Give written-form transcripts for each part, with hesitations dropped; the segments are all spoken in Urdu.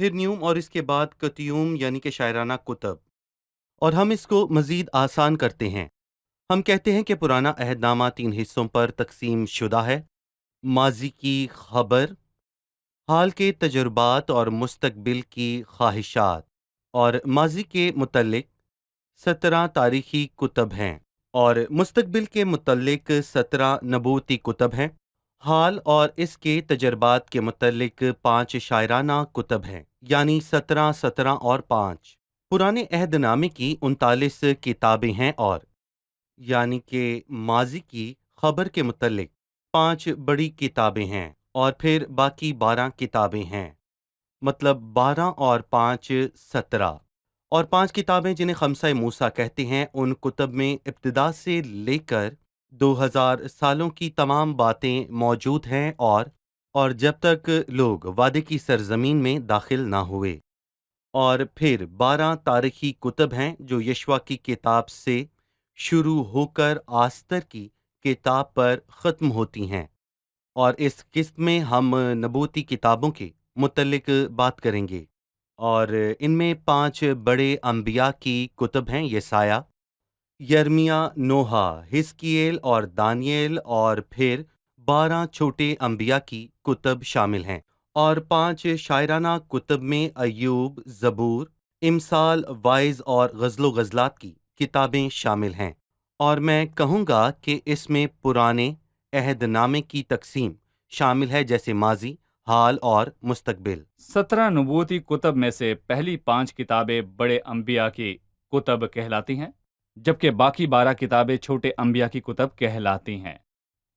پھر نیوم اور اس کے بعد کتیوم یعنی کہ شاعرانہ کتب۔ اور ہم اس کو مزید آسان کرتے ہیں، ہم کہتے ہیں کہ پرانا عہد نامہ 3 حصوں پر تقسیم شدہ ہے: ماضی کی خبر، حال کے تجربات اور مستقبل کی خواہشات۔ اور ماضی کے متعلق 17 تاریخی کتب ہیں، اور مستقبل کے متعلق 17 نبوتی کتب ہیں۔ حال اور اس کے تجربات کے متعلق 5 شاعرانہ کتب ہیں، یعنی 17 17 اور 5۔ پرانے عہد نامے کی 39 کتابیں ہیں، اور یعنی کہ ماضی کی خبر کے متعلق 5 بڑی کتابیں ہیں، اور پھر باقی 12 کتابیں ہیں، مطلب 12 اور 5 17۔ اور 5 کتابیں جنہیں خمسہ موسیٰ کہتے ہیں، ان کتب میں ابتدا سے لے کر 2000 سالوں کی تمام باتیں موجود ہیں، اور جب تک لوگ وعدے کی سرزمین میں داخل نہ ہوئے۔ اور پھر 12 تاریخی کتب ہیں جو یشوع کی کتاب سے شروع ہو کر آستر کی کتاب پر ختم ہوتی ہیں۔ اور اس قسط میں ہم نبوتی کتابوں کے متعلق بات کریں گے، اور ان میں 5 بڑے انبیاء کی کتب ہیں: یسایہ، یرمیہ، نوحہ، حزقییل اور دانییل، اور پھر 12 چھوٹے انبیاء کی کتب شامل ہیں۔ اور 5 شاعرانہ کتب میں ایوب، زبور، امثال، وائز اور غزل و غزلات کی کتابیں شامل ہیں۔ اور میں کہوں گا کہ اس میں پرانے عہد نامے کی تقسیم شامل ہے، جیسے ماضی، حال اور مستقبل۔ 17 نبوتی کتب میں سے پہلی 5 کتابیں بڑے انبیاء کی کتب کہلاتی ہیں، جبکہ باقی 12 کتابیں چھوٹے انبیاء کی کتب کہلاتی ہیں۔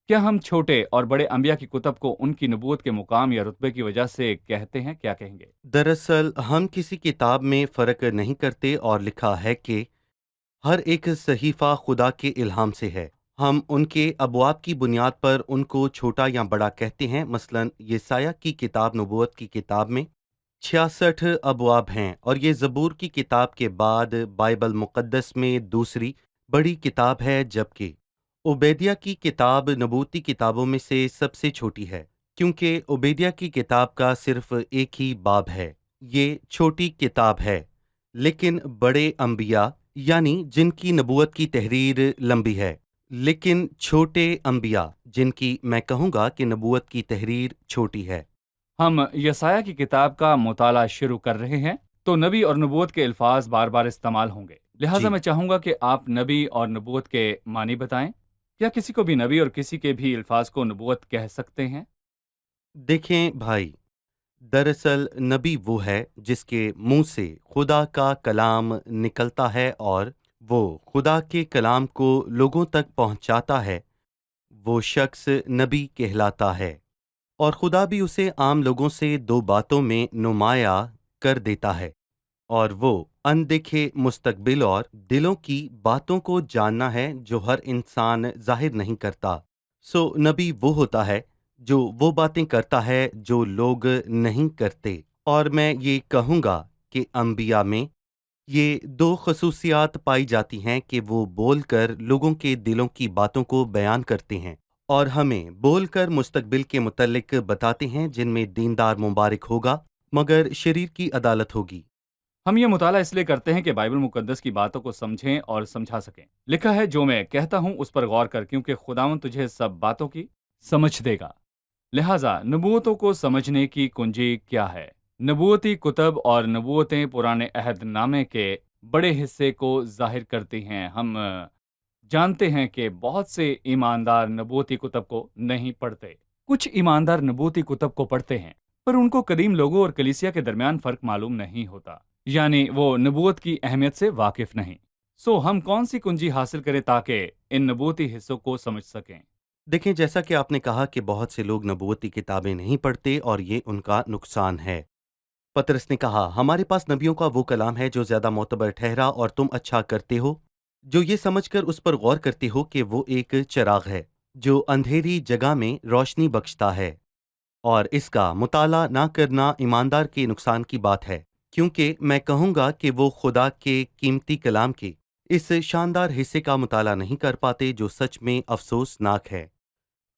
کیا ہم چھوٹے اور بڑے انبیاء کی کتب کو ان کی نبوت کے مقام یا رتبے کی وجہ سے کہتے ہیں؟ کیا کہیں گے؟ دراصل ہم کسی کتاب میں فرق نہیں کرتے، اور لکھا ہے کہ ہر ایک صحیفہ خدا کے الہام سے ہے۔ ہم ان کے ابواب کی بنیاد پر ان کو چھوٹا یا بڑا کہتے ہیں۔ مثلا یسایہ کی کتاب نبوت کی کتاب میں 66 ابواب ہیں، اور یہ زبور کی کتاب کے بعد بائبل مقدس میں دوسری بڑی کتاب ہے، جبکہ عبیدیہ کی کتاب نبوتی کتابوں میں سے سب سے چھوٹی ہے، کیونکہ عبیدیہ کی کتاب کا صرف ایک ہی باب ہے۔ یہ چھوٹی کتاب ہے، لیکن بڑے انبیاء یعنی جن کی نبوت کی تحریر لمبی ہے، لیکن چھوٹے انبیاء جن کی میں کہوں گا کہ نبوت کی تحریر چھوٹی ہے۔ ہم یسایہ کی کتاب کا مطالعہ شروع کر رہے ہیں، تو نبی اور نبوت کے الفاظ بار بار استعمال ہوں گے، لہٰذا جی میں چاہوں گا کہ آپ نبی اور نبوت کے معنی بتائیں۔ کیا کسی کو بھی نبی اور کسی کے بھی الفاظ کو نبوت کہہ سکتے ہیں؟ دیکھیں بھائی، دراصل نبی وہ ہے جس کے منہ سے خدا کا کلام نکلتا ہے، اور وہ خدا کے کلام کو لوگوں تک پہنچاتا ہے، وہ شخص نبی کہلاتا ہے۔ اور خدا بھی اسے عام لوگوں سے 2 باتوں میں نمایاں کر دیتا ہے، اور وہ اندیکھے مستقبل اور دلوں کی باتوں کو جاننا ہے جو ہر انسان ظاہر نہیں کرتا۔ سو نبی وہ ہوتا ہے جو وہ باتیں کرتا ہے جو لوگ نہیں کرتے۔ اور میں یہ کہوں گا کہ انبیاء میں یہ 2 خصوصیات پائی جاتی ہیں کہ وہ بول کر لوگوں کے دلوں کی باتوں کو بیان کرتے ہیں، اور ہمیں بول کر مستقبل کے متعلق بتاتے ہیں، جن میں دیندار مبارک ہوگا مگر شریر کی عدالت ہوگی۔ ہم یہ مطالعہ اس لیے کرتے ہیں کہ بائبل مقدس کی باتوں کو سمجھیں اور سمجھا سکیں۔ لکھا ہے، جو میں کہتا ہوں اس پر غور کر، کیونکہ خداوند تجھے سب باتوں کی سمجھ دے گا۔ لہٰذا نبوتوں کو سمجھنے کی کنجی کیا ہے؟ نبوتی کتب اور نبوتیں پرانے عہد نامے کے بڑے حصے کو ظاہر کرتی ہیں۔ ہم جانتے ہیں کہ بہت سے ایماندار نبوتی کتب کو نہیں پڑھتے۔ کچھ ایماندار نبوتی کتب کو پڑھتے ہیں، پر ان کو قدیم لوگوں اور کلیسیا کے درمیان فرق معلوم نہیں ہوتا، یعنی وہ نبوت کی اہمیت سے واقف نہیں۔ سو ہم کون سی کنجی حاصل کریں تاکہ ان نبوتی حصوں کو سمجھ سکیں؟ دیکھیں، جیسا کہ آپ نے کہا کہ بہت سے لوگ نبوتی کتابیں نہیں پڑھتے، اور یہ ان کا نقصان ہے۔ پطرس نے کہا، ہمارے پاس نبیوں کا وہ کلام ہے جو زیادہ معتبر ٹھہرا، اور تم اچھا کرتے ہو جو یہ سمجھ کر اس پر غور کرتے ہو کہ وہ ایک چراغ ہے جو اندھیری جگہ میں روشنی بخشتا ہے، اور اس کا مطالعہ نہ کرنا ایماندار کے نقصان کی بات ہے، کیونکہ میں کہوں گا کہ وہ خدا کے قیمتی کلام کے اس شاندار حصے کا مطالعہ نہیں کر پاتے جو سچ میں افسوسناک ہے۔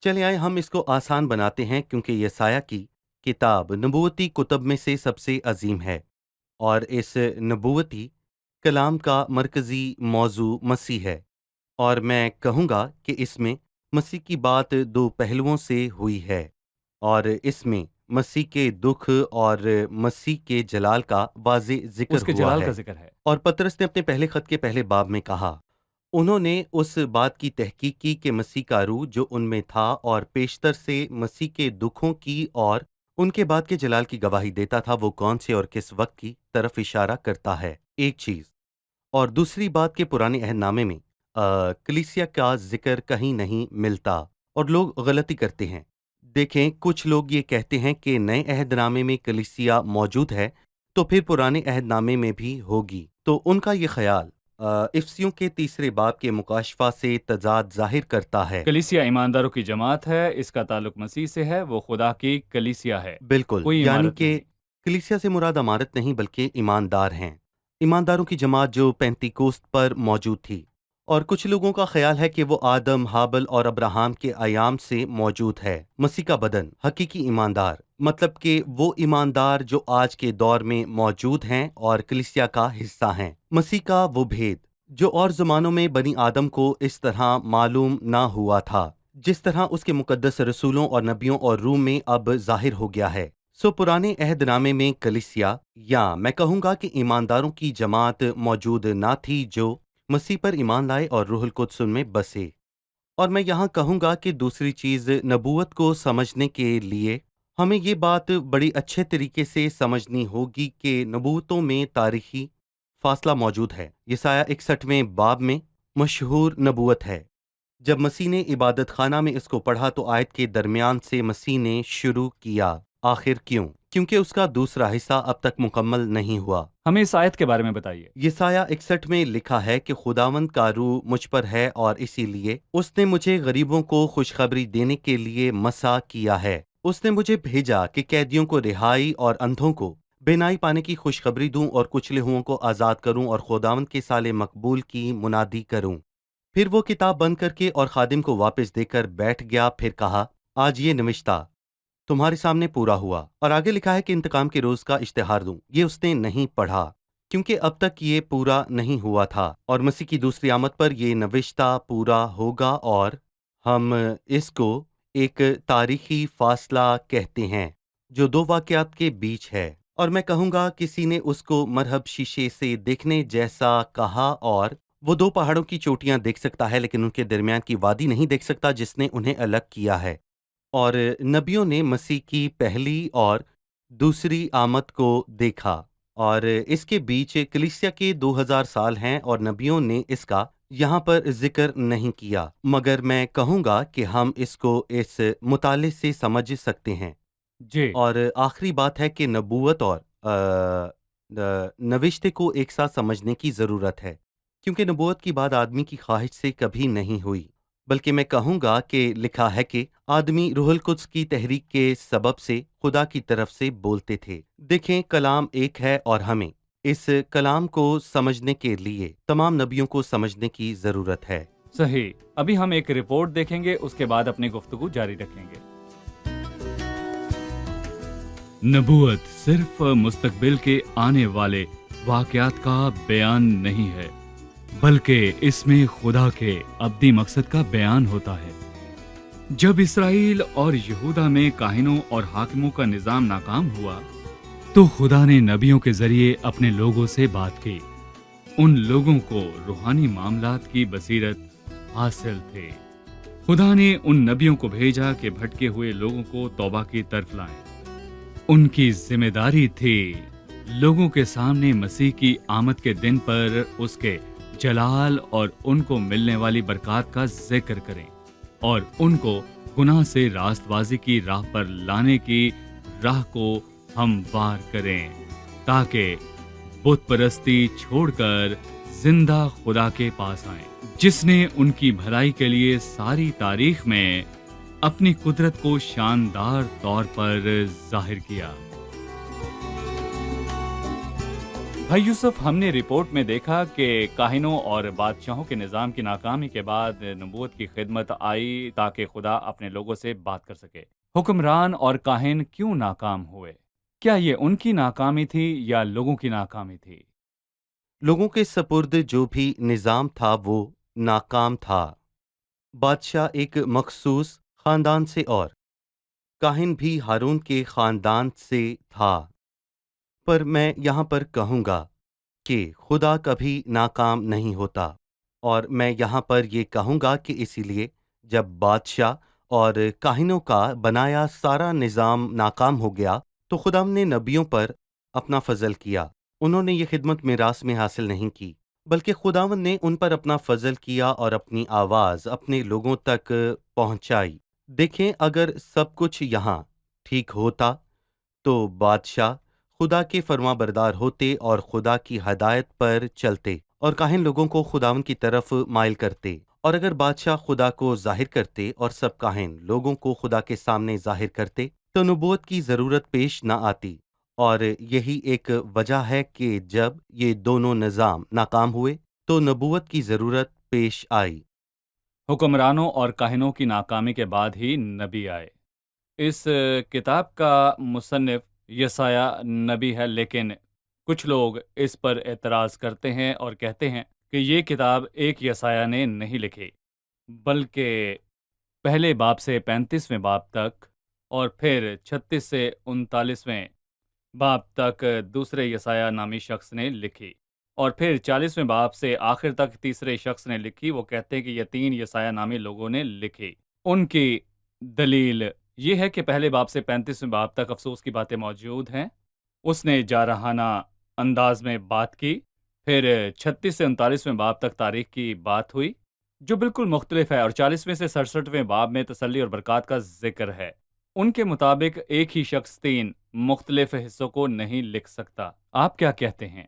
چلے آئے ہم اس کو آسان بناتے ہیں، کیونکہ یسایہ کی کتاب نبوتی کتب میں سے سب سے عظیم ہے، اور اس نبوتی کلام کا مرکزی موضوع مسیح ہے، اور میں کہوں گا کہ اس میں مسیح کی بات دو پہلوؤں سے ہوئی ہے، اور اس میں مسیح کے دکھ اور مسیح کے جلال کا واضح ذکر اس کے ہوا جلال ہے۔ کا ذکر ہے۔ اور پطرس نے اپنے پہلے خط کے پہلے باب میں کہا، انہوں نے اس بات کی تحقیق کی کہ مسیح کا روح جو ان میں تھا اور پیشتر سے مسیح کے دکھوں کی اور ان کے بعد کے جلال کی گواہی دیتا تھا، وہ کون سے اور کس وقت کی طرف اشارہ کرتا ہے، ایک چیز۔ اور دوسری بات کہ پرانے عہد نامے میں کلیسیا کا ذکر کہیں نہیں ملتا، اور لوگ غلطی کرتے ہیں۔ دیکھیں، کچھ لوگ یہ کہتے ہیں کہ نئے عہد نامے میں کلیسیا موجود ہے تو پھر پرانے عہد نامے میں بھی ہوگی، تو ان کا یہ خیال افسیوں کے تیسرے باب کے مکاشفہ سے تضاد ظاہر کرتا ہے۔ کلیسیا ایمانداروں کی جماعت ہے، اس کا تعلق مسیح سے ہے، وہ خدا کی کلیسیا ہے، بالکل، کوئی یعنی عمارت کہ نہیں۔ کلیسیا سے مراد عمارت نہیں بلکہ ایماندار ہیں، ایمانداروں کی جماعت جو پینتیکوست پر موجود تھی۔ اور کچھ لوگوں کا خیال ہے کہ وہ آدم، حابل اور ابراہام کے ایام سے موجود ہے۔ مسیح کا بدن، حقیقی ایماندار، مطلب کہ وہ ایماندار جو آج کے دور میں موجود ہیں اور کلیسیا کا حصہ ہیں۔ مسیح کا وہ بھید جو اور زمانوں میں بنی آدم کو اس طرح معلوم نہ ہوا تھا، جس طرح اس کے مقدس رسولوں اور نبیوں اور روح میں اب ظاہر ہو گیا ہے۔ پرانے عہد نامے میں کلیسیا، یا میں کہوں گا کہ ایمانداروں کی جماعت موجود نہ تھی جو مسیح پر ایمان لائے اور روح القدس ان میں بسے۔ اور میں یہاں کہوں گا کہ دوسری چیز، نبوت کو سمجھنے کے لیے ہمیں یہ بات بڑی اچھے طریقے سے سمجھنی ہوگی کہ نبوتوں میں تاریخی فاصلہ موجود ہے۔ یسایہ 61ویں باب میں مشہور نبوت ہے۔ جب مسیح نے عبادت خانہ میں اس کو پڑھا تو آیت کے درمیان سے مسیح نے شروع کیا، آخر کیوں؟ کیونکہ اس کا دوسرا حصہ اب تک مکمل نہیں ہوا۔ ہمیں اس آیت کے بارے میں بتائیے۔ یسایہ 61 میں لکھا ہے کہ خداوند کا روح مجھ پر ہے، اور اسی لیے اس نے مجھے غریبوں کو خوشخبری دینے کے لیے مسا کیا ہے۔ اس نے مجھے بھیجا کہ قیدیوں کو رہائی اور اندھوں کو بینائی پانے کی خوشخبری دوں، اور کچلے ہوئوں کو آزاد کروں، اور خداوند کے سال مقبول کی منادی کروں۔ پھر وہ کتاب بند کر کے اور خادم کو واپس دے کر بیٹھ گیا، پھر کہا، آج یہ نوشتہ تمہارے سامنے پورا ہوا۔ اور آگے لکھا ہے کہ انتقام کے روز کا اشتہار دوں۔ یہ اس نے نہیں پڑھا کیونکہ اب تک یہ پورا نہیں ہوا تھا، اور مسیح کی دوسری آمد پر یہ نوشتہ پورا ہوگا، اور ہم اس کو ایک تاریخی فاصلہ کہتے ہیں جو دو واقعات کے بیچ ہے۔ اور میں کہوں گا کسی نے اس کو مرہب شیشے سے دیکھنے جیسا کہا، اور وہ دو پہاڑوں کی چوٹیاں دیکھ سکتا ہے لیکن ان کے درمیان کی وادی نہیں دیکھ سکتا جس نے انہیں الگ کیا ہے۔ اور نبیوں نے مسیح کی پہلی اور دوسری آمد کو دیکھا، اور اس کے بیچ کلیسیا کے 2000 سال ہیں، اور نبیوں نے اس کا یہاں پر ذکر نہیں کیا، مگر میں کہوں گا کہ ہم اس کو اس مطالعے سے سمجھ سکتے ہیں۔ جی، اور آخری بات ہے کہ نبوت اور نوشتے کو ایک ساتھ سمجھنے کی ضرورت ہے، کیونکہ نبوت کی بات آدمی کی خواہش سے کبھی نہیں ہوئی، بلکہ میں کہوں گا کہ لکھا ہے کہ آدمی روح القدس کی تحریک کے سبب سے خدا کی طرف سے بولتے تھے۔ دیکھیں، کلام ایک ہے، اور ہمیں اس کلام کو سمجھنے کے لیے تمام نبیوں کو سمجھنے کی ضرورت ہے۔ صحیح۔ ابھی ہم ایک رپورٹ دیکھیں گے، اس کے بعد اپنی گفتگو جاری رکھیں گے۔ نبوت صرف مستقبل کے آنے والے واقعات کا بیان نہیں ہے، بلکہ اس میں خدا کے ابدی مقصد کا بیان ہوتا ہے۔ جب اسرائیل اور یہودا میں کاہنوں اور حاکموں کا نظام ناکام ہوا تو خدا نے نبیوں کے ذریعے اپنے لوگوں سے بات کی۔ ان لوگوں کو روحانی معاملات کی بصیرت حاصل تھی۔ خدا نے ان نبیوں کو بھیجا کہ بھٹکے ہوئے لوگوں کو توبہ کی طرف لائیں۔ ان کی ذمہ داری تھی لوگوں کے سامنے مسیح کی آمد کے دن پر اس کے جلال اور ان کو ملنے والی برکات کا ذکر کریں، اور ان کو گناہ سے راست بازی کی راہ پر لانے کی راہ کو ہموار کریں، تاکہ بت پرستی چھوڑ کر زندہ خدا کے پاس آئیں، جس نے ان کی بھلائی کے لیے ساری تاریخ میں اپنی قدرت کو شاندار طور پر ظاہر کیا۔ بھائی یوسف، ہم نے رپورٹ میں دیکھا کہ کاہنوں اور بادشاہوں کے نظام کی ناکامی کے بعد نبوت کی خدمت آئی تاکہ خدا اپنے لوگوں سے بات کر سکے۔ حکمران اور کاہن کیوں ناکام ہوئے؟ کیا یہ ان کی ناکامی تھی یا لوگوں کی ناکامی تھی؟ لوگوں کے سپرد جو بھی نظام تھا وہ ناکام تھا۔ بادشاہ ایک مخصوص خاندان سے اور کاہن بھی ہارون کے خاندان سے تھا، پر میں یہاں پر کہوں گا کہ خدا کبھی ناکام نہیں ہوتا، اور میں یہاں پر یہ کہوں گا کہ اسی لیے جب بادشاہ اور کاہنوں کا بنایا سارا نظام ناکام ہو گیا تو خدا نے نبیوں پر اپنا فضل کیا۔ انہوں نے یہ خدمت میراث میں حاصل نہیں کی، بلکہ خداوند نے ان پر اپنا فضل کیا اور اپنی آواز اپنے لوگوں تک پہنچائی۔ دیکھیں، اگر سب کچھ یہاں ٹھیک ہوتا تو بادشاہ خدا کے فرما بردار ہوتے اور خدا کی ہدایت پر چلتے، اور کاہن لوگوں کو خداوند کی طرف مائل کرتے، اور اگر بادشاہ خدا کو ظاہر کرتے اور سب کاہن لوگوں کو خدا کے سامنے ظاہر کرتے تو نبوت کی ضرورت پیش نہ آتی۔ اور یہی ایک وجہ ہے کہ جب یہ دونوں نظام ناکام ہوئے تو نبوت کی ضرورت پیش آئی۔ حکمرانوں اور کاہنوں کی ناکامی کے بعد ہی نبی آئے۔ اس کتاب کا مصنف یسایہ نبی ہے، لیکن کچھ لوگ اس پر اعتراض کرتے ہیں اور کہتے ہیں کہ یہ کتاب ایک یسایہ نے نہیں لکھی، بلکہ پہلے باب سے 35ویں باب تک اور پھر 36 سے 39ویں باب تک دوسرے یسایہ نامی شخص نے لکھی، اور پھر 40ویں باب سے آخر تک تیسرے شخص نے لکھی۔ وہ کہتے ہیں کہ یہ 3 یسایہ نامی لوگوں نے لکھی۔ ان کی دلیل یہ ہے کہ پہلے باب سے 35ویں باب تک افسوس کی باتیں موجود ہیں، اس نے جارحانہ انداز میں بات کی، پھر 36 سے 39ویں باب تک تاریخ کی بات ہوئی جو بالکل مختلف ہے، اور 40ویں سے 67ویں باب میں تسلی اور برکات کا ذکر ہے۔ ان کے مطابق ایک ہی شخص 3 مختلف حصوں کو نہیں لکھ سکتا۔ آپ کیا کہتے ہیں؟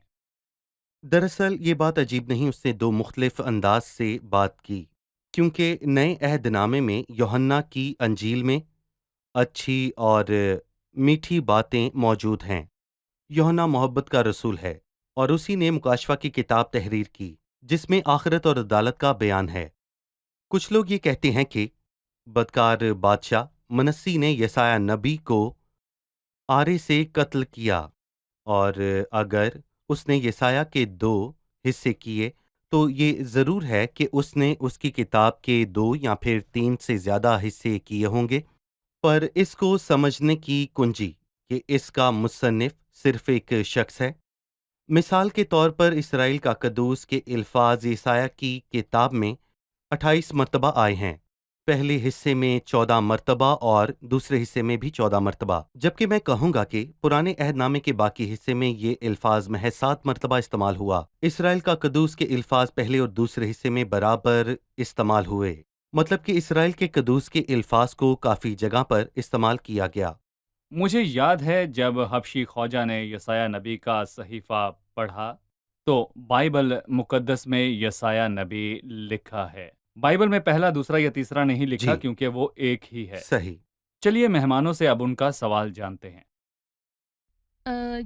دراصل یہ بات عجیب نہیں، اس نے 2 مختلف انداز سے بات کی، کیونکہ نئے عہد نامے میں یوحنا کی انجیل میں اچھی اور میٹھی باتیں موجود ہیں۔ یوحنا محبت کا رسول ہے، اور اسی نے مکاشفہ کی کتاب تحریر کی جس میں آخرت اور عدالت کا بیان ہے۔ کچھ لوگ یہ کہتے ہیں کہ بدکار بادشاہ منسی نے یسایہ نبی کو آرے سے قتل کیا، اور اگر اس نے یسایہ کے 2 حصے کیے تو یہ ضرور ہے کہ اس نے اس کی کتاب کے 2 یا پھر 3 سے زیادہ حصے کیے ہوں گے، پر اس کو سمجھنے کی کنجی کہ اس کا مصنف صرف ایک شخص ہے۔ مثال کے طور پر اسرائیل کا قدوس کے الفاظ یسایہ کی کتاب میں 28 مرتبہ آئے ہیں، پہلے حصے میں 14 مرتبہ اور دوسرے حصے میں بھی 14 مرتبہ، جبکہ میں کہوں گا کہ پرانے عہد نامے کے باقی حصے میں یہ الفاظ محض 7 مرتبہ استعمال ہوا۔ اسرائیل کا قدوس کے الفاظ پہلے اور دوسرے حصے میں برابر استعمال ہوئے، مطلب کہ اسرائیل کے قدوس کے الفاظ کو کافی جگہ پر استعمال کیا گیا۔ مجھے یاد ہے جب حبشی خواجہ نے یسایہ نبی کا صحیفہ پڑھا تو بائبل مقدس میں یسایہ نبی لکھا ہے۔ بائبل میں پہلا، دوسرا یا تیسرا نہیں لکھا جی، کیونکہ وہ ایک ہی ہے۔ صحیح۔ چلیے مہمانوں سے اب ان کا سوال جانتے ہیں۔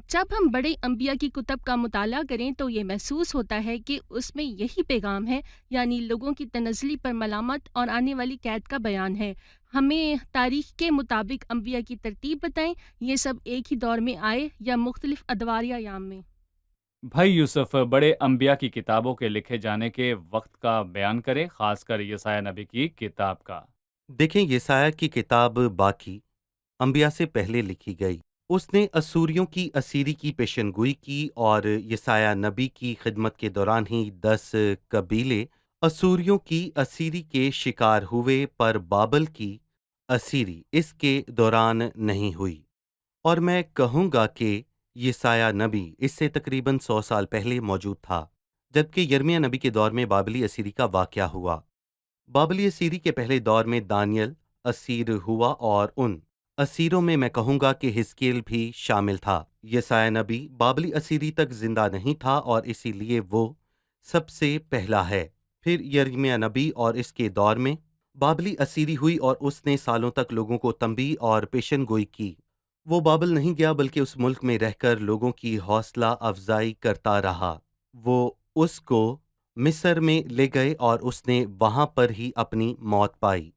جب ہم بڑے انبیاء کی کتب کا مطالعہ کریں تو یہ محسوس ہوتا ہے کہ اس میں یہی پیغام ہے، یعنی لوگوں کی تنزلی پر ملامت اور آنے والی قید کا بیان ہے۔ ہمیں تاریخ کے مطابق انبیاء کی ترتیب بتائیں، یہ سب ایک ہی دور میں آئے یا مختلف ادوار یا ایام میں؟ بھائی یوسف، بڑے انبیاء کی کتابوں کے لکھے جانے کے وقت کا بیان کریں، خاص کر یسایہ نبی کی کتاب کا۔ دیکھیں، یسایہ کی کتاب باقی انبیاء سے پہلے لکھی گئی۔ اس نے اسوریوں کی اسیری کی پیشن گوئی کی، اور یسایہ نبی کی خدمت کے دوران ہی 10 قبیلے اسوریوں کی اسیری کے شکار ہوئے، پر بابل کی اسیری اس کے دوران نہیں ہوئی۔ اور میں کہوں گا کہ یسایہ نبی اس سے تقریباً 100 سال پہلے موجود تھا، جبکہ یرمیہ نبی کے دور میں بابلی اسیری کا واقعہ ہوا۔ بابلی اسیری کے پہلے دور میں دانیل اسیر ہوا، اور ان اسیروں میں کہوں گا کہ حزقیل بھی شامل تھا۔ یسایہ نبی بابلی اسیری تک زندہ نہیں تھا، اور اسی لیے وہ سب سے پہلا ہے۔ پھر یرمیہ نبی اور اس کے دور میں بابلی اسیری ہوئی، اور اس نے سالوں تک لوگوں کو تنبیہ اور پیشن گوئی کی۔ وہ بابل نہیں گیا، بلکہ اس ملک میں رہ کر لوگوں کی حوصلہ افزائی کرتا رہا۔ وہ اس کو مصر میں لے گئے، اور اس نے وہاں پر ہی اپنی موت پائی۔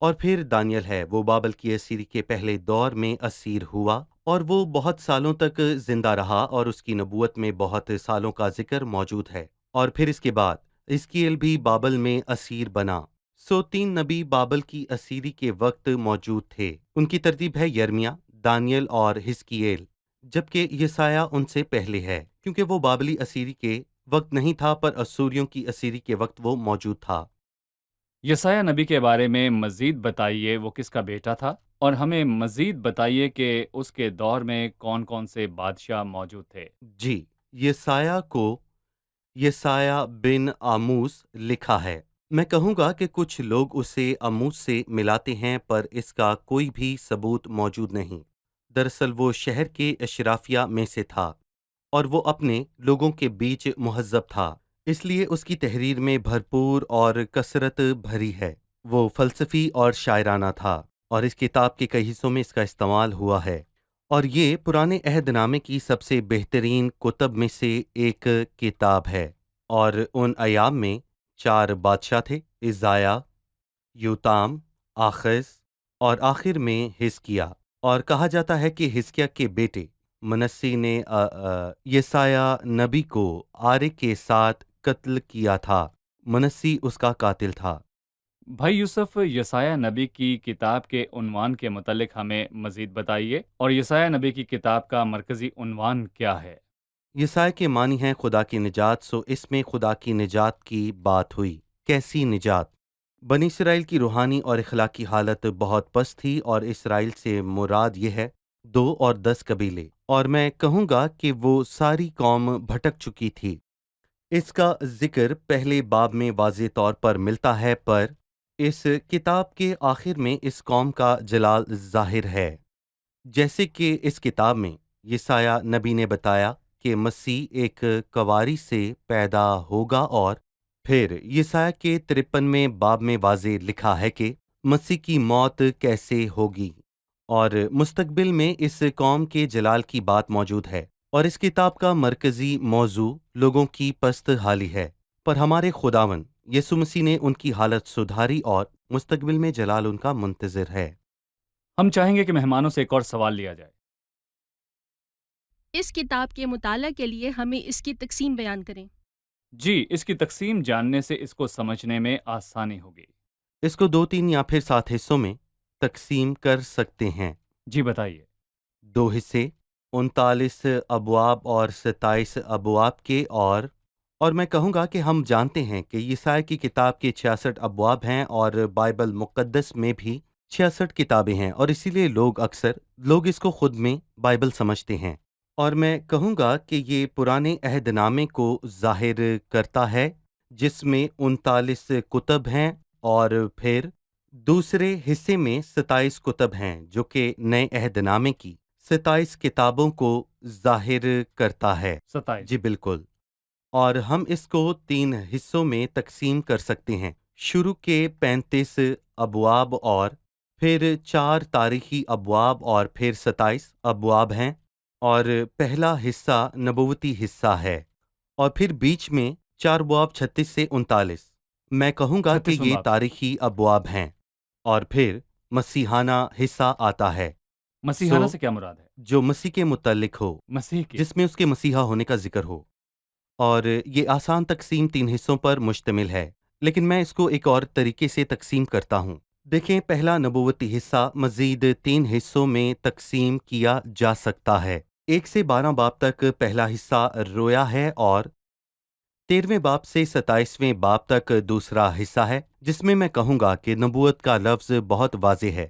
اور پھر دانیل ہے، وہ بابل کی اسیری کے پہلے دور میں اسیر ہوا اور وہ بہت سالوں تک زندہ رہا اور اس کی نبوت میں بہت سالوں کا ذکر موجود ہے۔ اور پھر اس کے بعد حزقییل بھی بابل میں اسیر بنا۔ سو 3 نبی بابل کی اسیری کے وقت موجود تھے۔ ان کی ترتیب ہے یرمیا، دانیل اور حزقییل، جبکہ یسایہ ان سے پہلے ہے، کیونکہ وہ بابلی اسیری کے وقت نہیں تھا پر اسوریوں کی اسیری کے وقت وہ موجود تھا۔ یسایہ نبی کے بارے میں مزید بتائیے، وہ کس کا بیٹا تھا؟ اور ہمیں مزید بتائیے کہ اس کے دور میں کون کون سے بادشاہ موجود تھے۔ جی، یسایہ کو یسایہ بن آموس لکھا ہے۔ میں کہوں گا کہ کچھ لوگ اسے آموس سے ملاتے ہیں پر اس کا کوئی بھی ثبوت موجود نہیں۔ دراصل وہ شہر کے اشرافیہ میں سے تھا اور وہ اپنے لوگوں کے بیچ مہذب تھا، اس لیے اس کی تحریر میں بھرپور اور کثرت بھری ہے۔ وہ فلسفی اور شاعرانہ تھا اور اس کتاب کے کئی حصوں میں اس کا استعمال ہوا ہے، اور یہ پرانے عہد نامے کی سب سے بہترین کتب میں سے ایک کتاب ہے۔ اور ان ایام میں 4 بادشاہ تھے، عزایہ، یوتام، آخز اور آخر میں حزقیہ۔ اور کہا جاتا ہے کہ حزقیہ کے بیٹے منسی نے یسایہ نبی کو آرے کے ساتھ قتل کیا تھا۔ منسی اس کا قاتل تھا۔ بھائی یوسف، یسایہ نبی کی کتاب کے عنوان کے متعلق ہمیں مزید بتائیے، اور یسایہ نبی کی کتاب کا مرکزی عنوان کیا ہے؟ یسایہ کے معنی ہیں خدا کی نجات، سو اس میں خدا کی نجات کی بات ہوئی۔ کیسی نجات؟ بنی اسرائیل کی روحانی اور اخلاقی حالت بہت پست تھی، اور اسرائیل سے مراد یہ ہے 2 اور 10 قبیلے، اور میں کہوں گا کہ وہ ساری قوم بھٹک چکی تھی۔ اس کا ذکر پہلے باب میں واضح طور پر ملتا ہے، پر اس کتاب کے آخر میں اس قوم کا جلال ظاہر ہے، جیسے کہ اس کتاب میں یسایہ نبی نے بتایا کہ مسیح ایک کنواری سے پیدا ہوگا، اور پھر یسایہ کے 53ویں باب میں واضح لکھا ہے کہ مسیح کی موت کیسے ہوگی، اور مستقبل میں اس قوم کے جلال کی بات موجود ہے۔ اور اس کتاب کا مرکزی موضوع لوگوں کی پست حالی ہے، پر ہمارے خداوند یسوع مسیح نے ان کی حالت سدھاری اور مستقبل میں جلال ان کا منتظر ہے۔ ہم چاہیں گے کہ مہمانوں سے ایک اور سوال لیا جائے۔ اس کتاب کے مطالعہ کے لیے ہمیں اس کی تقسیم بیان کریں۔ جی، اس کی تقسیم جاننے سے اس کو سمجھنے میں آسانی ہوگی۔ اس کو 2، 3 یا پھر 7 حصوں میں تقسیم کر سکتے ہیں۔ جی بتائیے۔ 2 حصے 39 ابواب اور 27 ابواب کے، اور میں کہوں گا کہ ہم جانتے ہیں کہ یسایہ کی کتاب کے 66 ابواب ہیں، اور بائبل مقدس میں بھی 66 کتابیں ہیں، اور اسی لیے لوگ اس کو خود میں بائبل سمجھتے ہیں۔ اور میں کہوں گا کہ یہ پرانے عہد نامے کو ظاہر کرتا ہے، جس میں 39 کتب ہیں، اور پھر دوسرے حصے میں 27 کتب ہیں، جو کہ نئے عہد نامے کی 27 کتابوں کو ظاہر کرتا ہے۔ 27۔ جی بالکل۔ اور ہم اس کو 3 حصوں میں تقسیم کر سکتے ہیں۔ شروع کے 35 ابواب، اور پھر 4 تاریخی ابواب، اور پھر 27 ابواب ہیں، اور پہلا حصہ نبوتی حصہ ہے، اور پھر بیچ میں 4 ابواب 36 سے 39۔ میں کہوں گا کہ 36واں یہ باب۔ تاریخی ابواب ہیں، اور پھر مسیحانہ حصہ آتا ہے، مسیحانہ سے کیا مراد ہے؟ جو مسیح کے متعلق ہو، مسیح کی۔ جس میں اس کے مسیحا ہونے کا ذکر ہو۔ اور یہ آسان تقسیم 3 حصوں پر مشتمل ہے، لیکن میں اس کو ایک اور طریقے سے تقسیم کرتا ہوں۔ دیکھیں، پہلا نبوتی حصہ مزید 3 حصوں میں تقسیم کیا جا سکتا ہے۔ 1 سے 12 باب تک پہلا حصہ رویا ہے، اور 13ویں باب سے 27ویں باب تک دوسرا حصہ ہے، جس میں میں کہوں گا کہ نبوت کا لفظ بہت واضح ہے،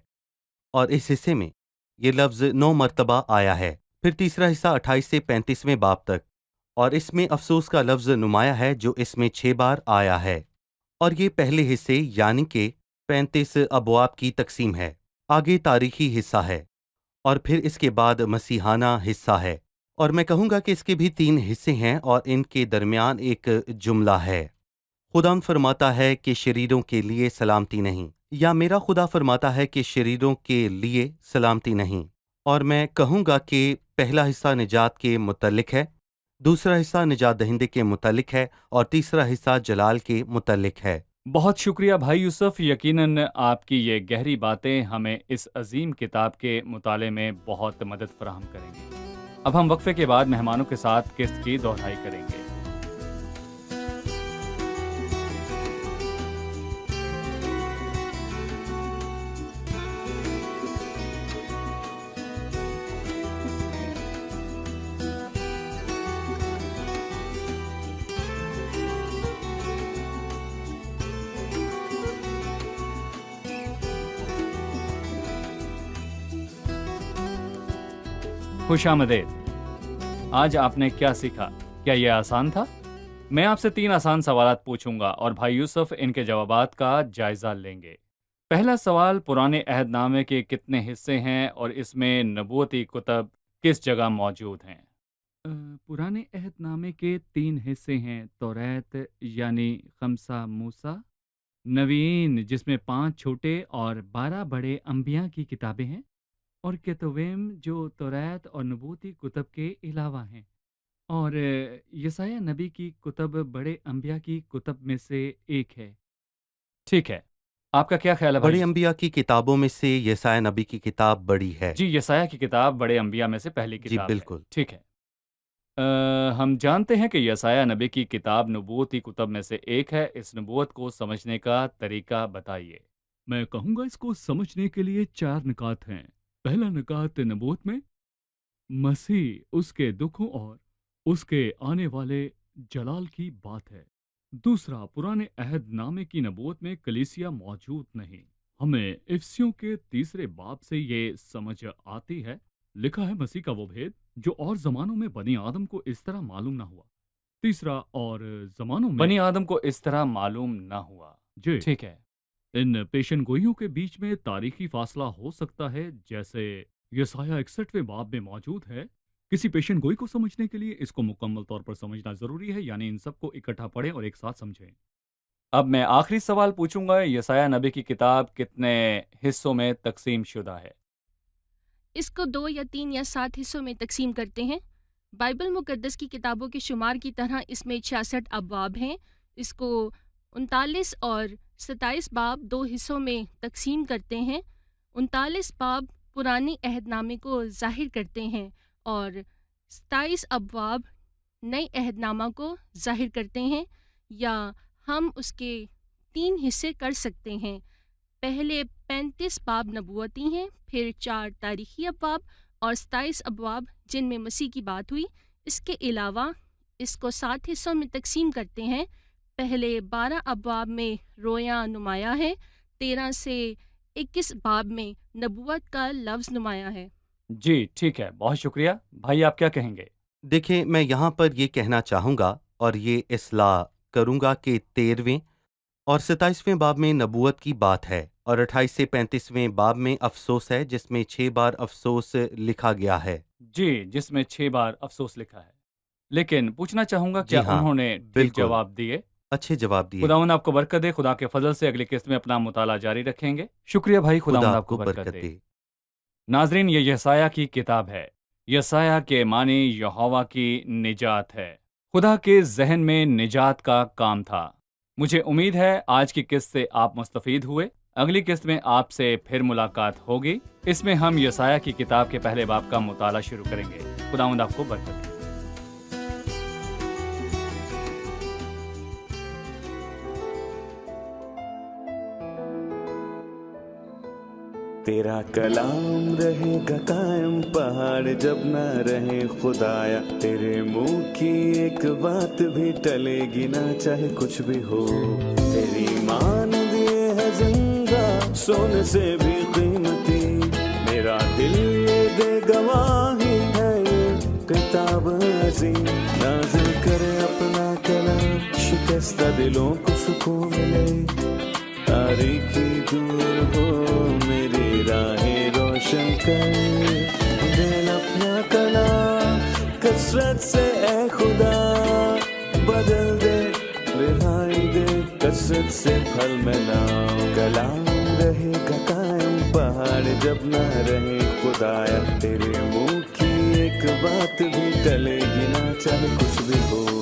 اور اس حصے میں یہ لفظ 9 مرتبہ آیا ہے۔ پھر تیسرا حصہ 28 سے 35ویں باب تک، اور اس میں افسوس کا لفظ نمایاں ہے، جو اس میں 6 بار آیا ہے۔ اور یہ پہلے حصے یعنی کہ 35 ابواب کی تقسیم ہے۔ آگے تاریخی حصہ ہے، اور پھر اس کے بعد مسیحانہ حصہ ہے، اور میں کہوں گا کہ اس کے بھی 3 حصے ہیں، اور ان کے درمیان ایک جملہ ہے۔ خدا فرماتا ہے کہ شریروں کے لیے سلامتی نہیں، یا میرا خدا فرماتا ہے کہ شریروں کے لیے سلامتی نہیں۔ اور میں کہوں گا کہ پہلا حصہ نجات کے متعلق ہے، دوسرا حصہ نجات دہندے کے متعلق ہے، اور تیسرا حصہ جلال کے متعلق ہے۔ بہت شکریہ بھائی یوسف، یقیناً آپ کی یہ گہری باتیں ہمیں اس عظیم کتاب کے مطالعے میں بہت مدد فراہم کریں گی۔ اب ہم وقفے کے بعد مہمانوں کے ساتھ قسط کی دہرائی کریں گے۔ خوش آمدید۔ آج آپ نے کیا سیکھا؟ کیا یہ آسان تھا؟ میں آپ سے 3 آسان سوالات پوچھوں گا اور بھائی یوسف ان کے جوابات کا جائزہ لیں گے۔ پہلا سوال، پرانے عہد نامے کے کتنے حصے ہیں اور اس میں نبوتی کتب کس جگہ موجود ہیں؟ پرانے عہد نامے کے 3 حصے ہیں، توریت یعنی 5 موسیٰ، نویین جس میں 5 چھوٹے اور 12 بڑے انبیاء کی کتابیں ہیں، اور کتویم جو توریت اور نبوتی کتب کے علاوہ ہیں، اور یسایہ نبی کی کتب بڑے انبیاء کی کتب میں سے ایک ہے۔ ٹھیک ہے، آپ کا کیا خیال ہے بھائی؟ بڑے انبیاء کی کتابوں میں سے یسایہ نبی کی کتاب بڑی ہے۔ جی، یسایہ کی کتاب بڑے انبیاء میں سے پہلی جی کتاب ہے۔ بالکل۔ ٹھیک ہے، ہم جانتے ہیں کہ یسایہ نبی کی کتاب نبوتی کتب میں سے ایک ہے۔ اس نبوت کو سمجھنے کا طریقہ بتائیے۔ میں کہوں گا اس کو سمجھنے کے لیے 4 نکات ہیں۔ پہلا نکات، نبوت میں مسیح، اس کے دکھوں اور اس کے آنے والے جلال کی بات ہے۔ دوسرا، پرانے عہد نامے کی نبوت میں کلیسیا موجود نہیں۔ ہمیں افسیوں کے 3 باب سے یہ سمجھ آتی ہے، لکھا ہے مسیح کا وہ بھید جو اور زمانوں میں بنی آدم کو اس طرح معلوم نہ ہوا۔ تیسرا، اور زمانوں میں بنی آدم کو اس طرح معلوم نہ ہوا۔ جی ٹھیک ہے، ان پیشن گوئیوں کے بیچ میں تاریخی فاصلہ ہو سکتا ہے، جیسے یسایہ 61ویں باب میں موجود ہے۔ کسی پیشن گوئی کو سمجھنے کے لیے اس کو مکمل طور پر سمجھنا ضروری ہے، یعنی ان سب کو اکٹھا پڑھیں اور ایک ساتھ سمجھیں۔ اب میں آخری سوال پوچھوں گا، یسایہ نبی کی کتاب کتنے حصوں میں تقسیم شدہ ہے؟ اس کو 2 یا 3 یا 7 حصوں میں تقسیم کرتے ہیں۔ بائبل مقدس کی کتابوں کے شمار کی طرح اس میں 66 ابواب ہیں۔ اس کو 39 اور 27 باب 2 حصوں میں تقسیم کرتے ہیں۔ 39 باب پرانے عہد نامے کو ظاہر کرتے ہیں اور 27 ابواب نئے عہد نامہ کو ظاہر کرتے ہیں، یا ہم اس کے 3 حصے کر سکتے ہیں۔ پہلے 35 باب نبوتی ہیں، پھر 4 تاریخی ابواب اور 27 ابواب جن میں مسیح کی بات ہوئی۔ اس کے علاوہ اس کو 7 حصوں میں تقسیم کرتے ہیں۔ پہلے 12 ابواب میں رویاں نمایاں ہے، 13 سے 21 باب میں نبوت کا لفظ نمایاں ہے۔ جی ٹھیک ہے، بہت شکریہ۔ بھائی آپ کیا کہیں گے؟ دیکھیں، میں یہاں پر یہ کہنا چاہوں گا اور یہ اصلاح کروں گا کہ 13ویں اور 27ویں باب میں نبوت کی بات ہے، اور 28 سے 35ویں باب میں افسوس ہے، جس میں 6 بار افسوس لکھا گیا ہے۔ جی، جس میں 6 بار افسوس لکھا ہے۔ لیکن پوچھنا چاہوں گا، کیا جی ہاں، انہوں نے ٹھیک بالکل جواب دیے؟ اچھے جواب دیے۔ خداوند آپ کو برکت دے۔ خدا کے فضل سے اگلی قسط میں اپنا مطالعہ جاری رکھیں گے۔ شکریہ بھائی، خداوند آپ کو برکت دے۔ ناظرین، یہ یسایہ کی کتاب ہے۔ یسایہ کے معنی یہوہ کی نجات ہے۔ خدا کے ذہن میں نجات کا کام تھا۔ مجھے امید ہے آج کی قسط سے آپ مستفید ہوئے۔ اگلی قسط میں آپ سے پھر ملاقات ہوگی۔ اس میں ہم یسایہ کی کتاب کے پہلے باب کا مطالعہ شروع کریں گے۔ خداوند آپ کو برکت دے۔ تیرا کلام رہے گا قائم، پہاڑ جب نہ رہے خدایا، تیرے منہ کی ایک بات بھی ٹلے گی نہ، چاہے کچھ بھی ہو۔ تیری مانند یہ ہے زندہ، سونے سے بھی قیمتی، میرا دل یہ دے گواہی ہے، یہ کتاب عظیم نازل کرے اپنا کلام، شکستہ دلوں کو سکون ملے، تاریکی دور ہو میری راہیں روشن کر، دل اپنا کلام کثرت سے اے خدا بدل دے، رہائی دے کثرت سے پھل میں لاؤ، کلام رہے گا قائم، پہاڑ جب نہ رہے خدایا، تیرے منہ کی ایک بات بھی ٹلے گی نہ، چاہے کچھ بھی ہو۔